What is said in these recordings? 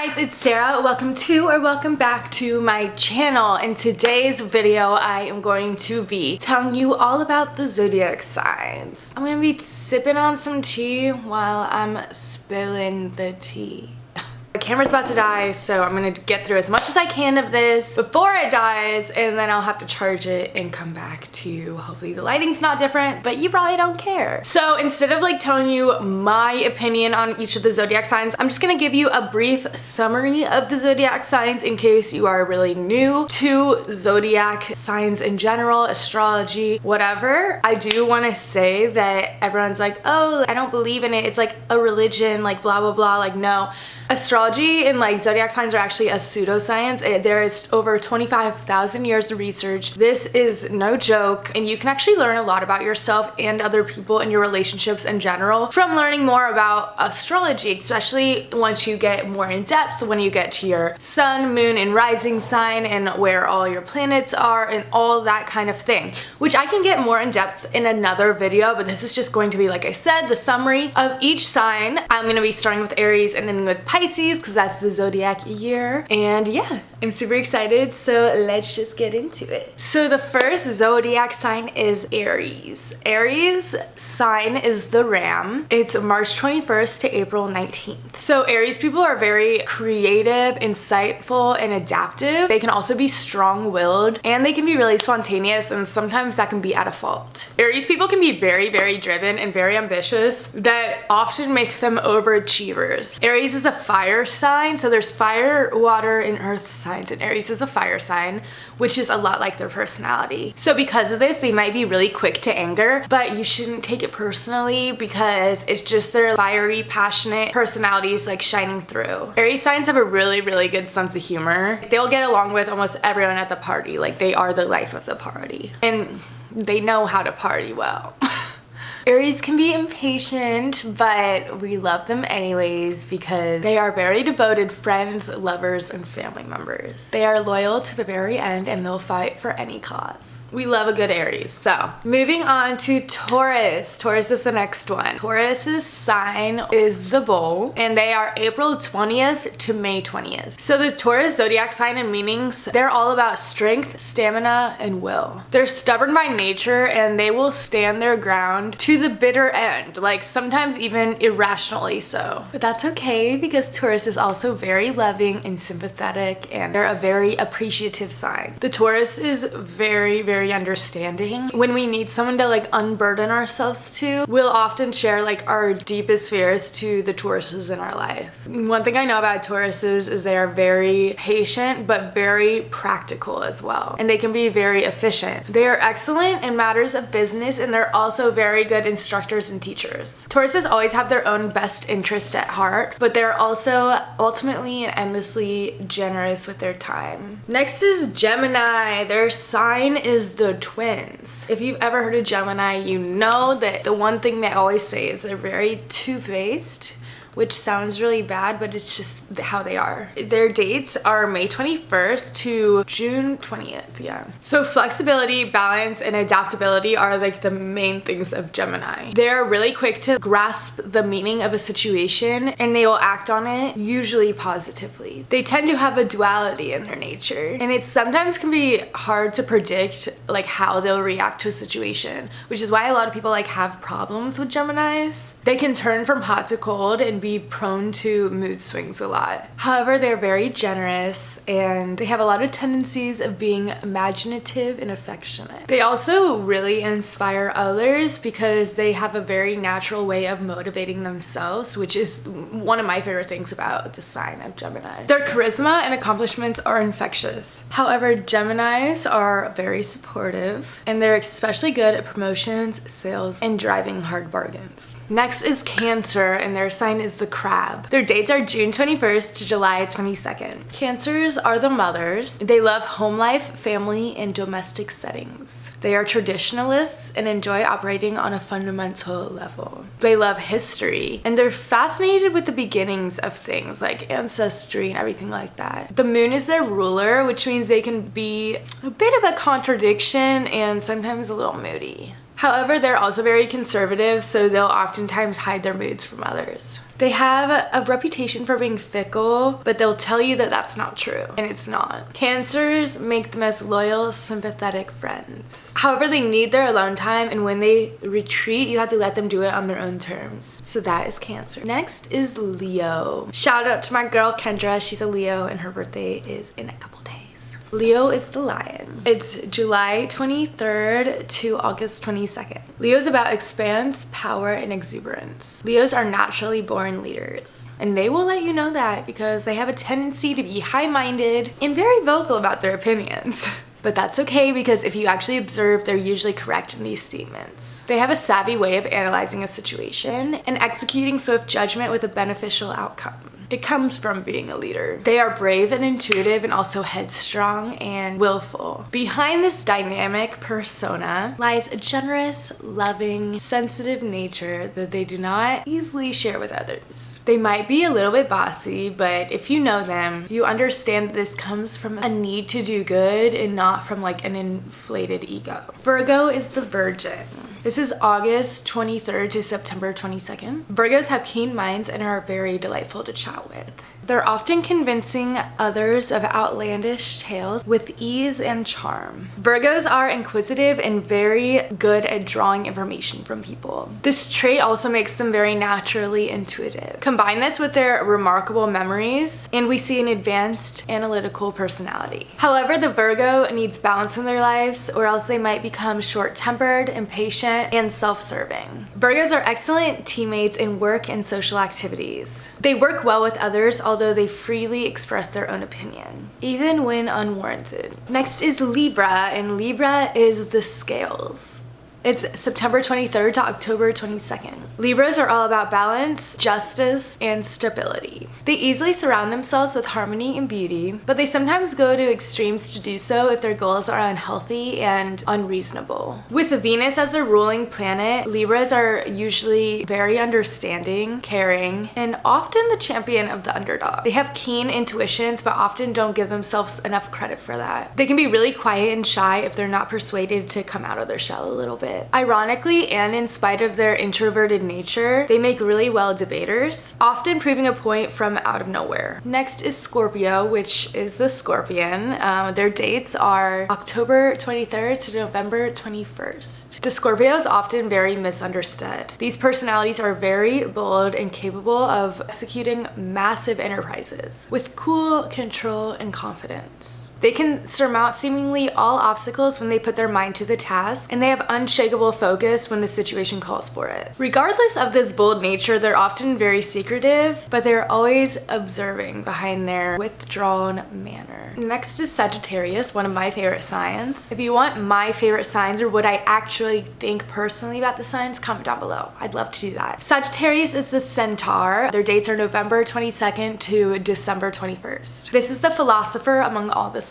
guys, it's Sarah. Welcome to or welcome back to my channel. In today's video, I am going to be telling you all about the zodiac signs. I'm going to be sipping on some tea while I'm spilling the tea. The camera's about to die, so I'm gonna get through as much as I can of this before it dies, and then I'll have to charge it and come back to hopefully the lighting's not different, but you probably don't care. So instead of like telling you my opinion on each of the zodiac signs, I'm just gonna give you a brief summary of the zodiac signs in case you are really new to zodiac signs in general, astrology, whatever. I do want to say that everyone's like, oh, I don't believe in it, it's like a religion, like blah blah blah. Like, no. Astrology and like zodiac signs are actually a pseudoscience. There is over 25,000 years of research. This is no joke, and you can actually learn a lot about yourself and other people and your relationships in general from learning more about astrology, especially once you get more in depth, when you get to your sun, moon, and rising sign and where all your planets are and all that kind of thing, which I can get more in depth in another video, but this is just going to be, like I said, the summary of each sign. I'm going to be starting with Aries and then with Pisces, because that's the zodiac year. And yeah, I'm super excited, so let's just get into it. So the first zodiac sign is Aries. Aries sign is the ram. It's March 21st to April 19th. So Aries people are very creative, insightful, and adaptive. They can also be strong-willed, and they can be really spontaneous, and sometimes that can be at a fault. Aries people can be very, very driven and very ambitious that often make them overachievers. Aries is a fire sign, so there's fire, water, and earth signs, and Aries is a fire sign, which is a lot like their personality. So because of this, they might be really quick to anger, but you shouldn't take it personally because it's just their fiery, passionate personalities like shining through. Aries signs have a really, really good sense of humor. They'll get along with almost everyone at the party. Like, they are the life of the party, and they know how to party well. Aries can be impatient, but we love them anyways because they are very devoted friends, lovers, and family members. They are loyal to the very end, and they'll fight for any cause. We love a good Aries. So moving on to Taurus. Taurus is the next one. Taurus's sign is the bull, and they are April 20th to May 20th. So the Taurus zodiac sign and meanings, they're all about strength, stamina, and will. They're stubborn by nature, and they will stand their ground to the bitter end, like sometimes even irrationally so. But that's okay, because Taurus is also very loving and sympathetic, and they're a very appreciative sign. The Taurus is very, very understanding. When we need someone to like unburden ourselves to, we'll often share like our deepest fears to the Tauruses in our life. One thing I know about Tauruses is they are very patient but very practical as well, and they can be very efficient. They are excellent in matters of business, and they're also very good instructors and teachers. Tauruses always have their own best interest at heart, but they're also ultimately and endlessly generous with their time. Next is Gemini. Their sign is the twins. If you've ever heard of Gemini, you know that the one thing they always say is they're very two-faced, which sounds really bad, but it's just how they are. Their dates are May 21st to June 20th, yeah. So flexibility, balance, and adaptability are like the main things of Gemini. They're really quick to grasp the meaning of a situation, and they will act on it, usually positively. They tend to have a duality in their nature, and it sometimes can be hard to predict like how they'll react to a situation, which is why a lot of people like have problems with Geminis. They can turn from hot to cold and be prone to mood swings a lot. However, they're very generous, and they have a lot of tendencies of being imaginative and affectionate. They also really inspire others because they have a very natural way of motivating themselves, which is one of my favorite things about the sign of Gemini. Their charisma and accomplishments are infectious. However, Geminis are very supportive, and they're especially good at promotions, sales, and driving hard bargains. Next is Cancer, and their sign is the crab. Their dates are June 21st to July 22nd. Cancers are the mothers. They love home life, family, and domestic settings. They are traditionalists and enjoy operating on a fundamental level. They love history, and they're fascinated with the beginnings of things like ancestry and everything like that. The moon is their ruler, which means they can be a bit of a contradiction and sometimes a little moody. However, they're also very conservative, so they'll oftentimes hide their moods from others. They have a reputation for being fickle, but they'll tell you that that's not true, and it's not. Cancers make the most loyal, sympathetic friends. However, they need their alone time, and when they retreat, you have to let them do it on their own terms. So that is Cancer. Next is Leo. Shout out to my girl Kendra. She's a Leo, and her birthday is in a couple days. Leo is the lion. It's July 23rd to August 22nd. Leo is about expanse, power, and exuberance. Leos are naturally born leaders, and they will let you know that because they have a tendency to be high-minded and very vocal about their opinions. But that's okay, because if you actually observe, they're usually correct in these statements. They have a savvy way of analyzing a situation and executing swift judgment with a beneficial outcome. It comes from being a leader. They are brave and intuitive, and also headstrong and willful. Behind this dynamic persona lies a generous, loving, sensitive nature that they do not easily share with others. They might be a little bit bossy, but if you know them, you understand that this comes from a need to do good and not from like an inflated ego. Virgo is the virgin. This is August 23rd to September 22nd. Virgos have keen minds and are very delightful to chat with. They're often convincing others of outlandish tales with ease and charm. Virgos are inquisitive and very good at drawing information from people. This trait also makes them very naturally intuitive. Combine this with their remarkable memories, and we see an advanced analytical personality. However, the Virgo needs balance in their lives, or else they might become short-tempered, impatient, and self-serving. Virgos are excellent teammates in work and social activities. They work well with others, although they freely express their own opinion, even when unwarranted. Next is Libra, and Libra is the scales. It's September 23rd to October 22nd. Libras are all about balance, justice, and stability. They easily surround themselves with harmony and beauty, but they sometimes go to extremes to do so if their goals are unhealthy and unreasonable. With Venus as their ruling planet, Libras are usually very understanding, caring, and often the champion of the underdog. They have keen intuitions, but often don't give themselves enough credit for that. They can be really quiet and shy if they're not persuaded to come out of their shell a little bit. Ironically, and in spite of their introverted nature, they make really well debaters, often proving a point from out of nowhere. Next is Scorpio, which is the scorpion. Their dates are October 23rd to November 21st. The Scorpio is often very misunderstood. These personalities are very bold and capable of executing massive enterprises with cool control and confidence. They can surmount seemingly all obstacles when they put their mind to the task, and they have unshakable focus when the situation calls for it. Regardless of this bold nature, they're often very secretive, but they're always observing behind their withdrawn manner. Next is Sagittarius, one of my favorite signs. If you want my favorite signs, or what I actually think personally about the signs, comment down below. I'd love to do that. Sagittarius is the centaur. Their dates are November 22nd to December 21st. This is the philosopher among all the signs.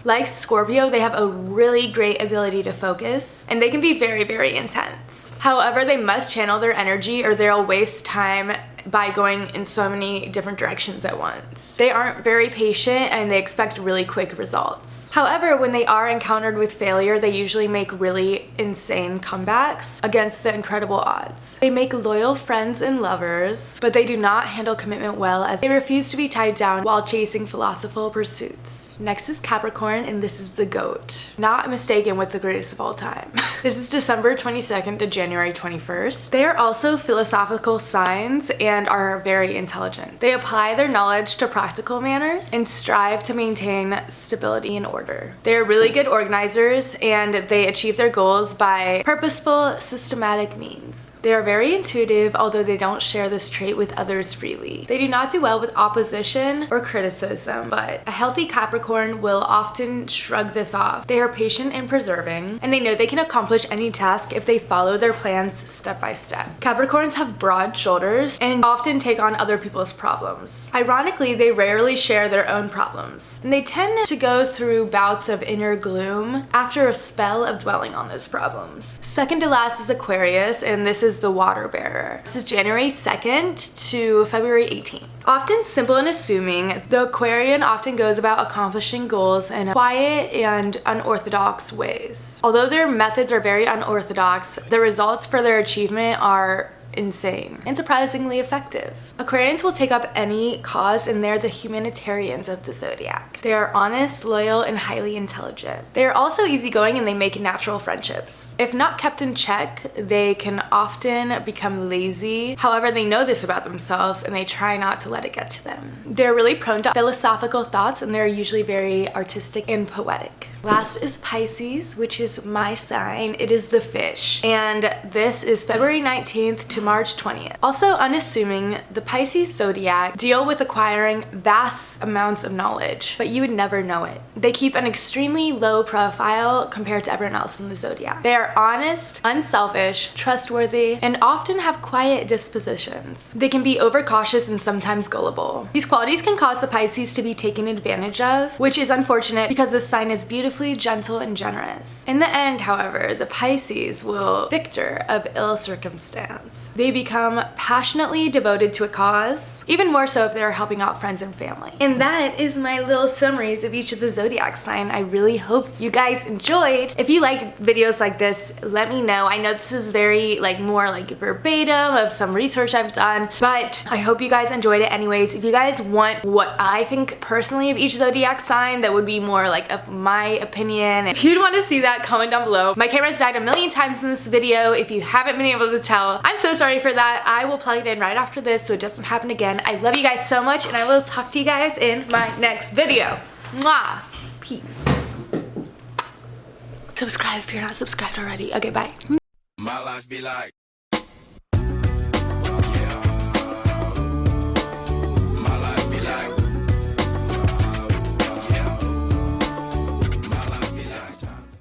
Like Scorpio, they have a really great ability to focus, and they can be very, very intense. However, they must channel their energy or they'll waste time by going in so many different directions at once. They aren't very patient, and they expect really quick results. However, when they are encountered with failure, they usually make really insane comebacks against the incredible odds. They make loyal friends and lovers, but they do not handle commitment well, as they refuse to be tied down while chasing philosophical pursuits. Next is Capricorn, and this is the goat. Not mistaken with the greatest of all time. This is December 22nd to January 21st. They are also philosophical signs and are very intelligent. They apply their knowledge to practical manners and strive to maintain stability and order. They are really good organizers, and they achieve their goals by purposeful, systematic means. They are very intuitive, although they don't share this trait with others freely. They do not do well with opposition or criticism, but a healthy Capricorn will often shrug this off. They are patient and persevering, and they know they can accomplish any task if they follow their plans step by step. Capricorns have broad shoulders and often take on other people's problems. Ironically, they rarely share their own problems, and they tend to go through bouts of inner gloom after a spell of dwelling on those problems. Second to last is Aquarius, and this is is the water bearer. This is January 2nd to February 18th. Often simple and assuming, the Aquarian often goes about accomplishing goals in quiet and unorthodox ways. Although their methods are very unorthodox, the results for their achievement are insane and surprisingly effective. Aquarians will take up any cause, and they're the humanitarians of the zodiac. They are honest, loyal, and highly intelligent. They are also easygoing, and they make natural friendships. If not kept in check, they can often become lazy. However, they know this about themselves, and they try not to let it get to them. They're really prone to philosophical thoughts, and they're usually very artistic and poetic. Last is Pisces, which is my sign. It is the fish, and this is February 19th to March 20th. Also unassuming, the Pisces zodiac deal with acquiring vast amounts of knowledge, but you would never know it. They keep an extremely low profile compared to everyone else in the zodiac. They are honest, unselfish, trustworthy, and often have quiet dispositions. They can be overcautious and sometimes gullible. These qualities can cause the Pisces to be taken advantage of, which is unfortunate because this sign is beautifully gentle and generous. In the end, however, the Pisces will victor of ill circumstance. They become passionately devoted to a cause, even more so if they're helping out friends and family. And that is my little summaries of each of the zodiac sign. I really hope you guys enjoyed. If you like videos like this, let me know. I know this is very more verbatim of some research I've done, but I hope you guys enjoyed it anyways. If you guys want what I think personally of each zodiac sign that would be more of my opinion, if you'd want to see that, comment down below. My camera's died a million times in this video. If you haven't been able to tell, I'm so sorry for that. I will plug it in right after this so it doesn't happen again. I love you guys so much, and I will talk to you guys in my next video. Mwah! Peace. Subscribe if you're not subscribed already. Okay, bye. My life be like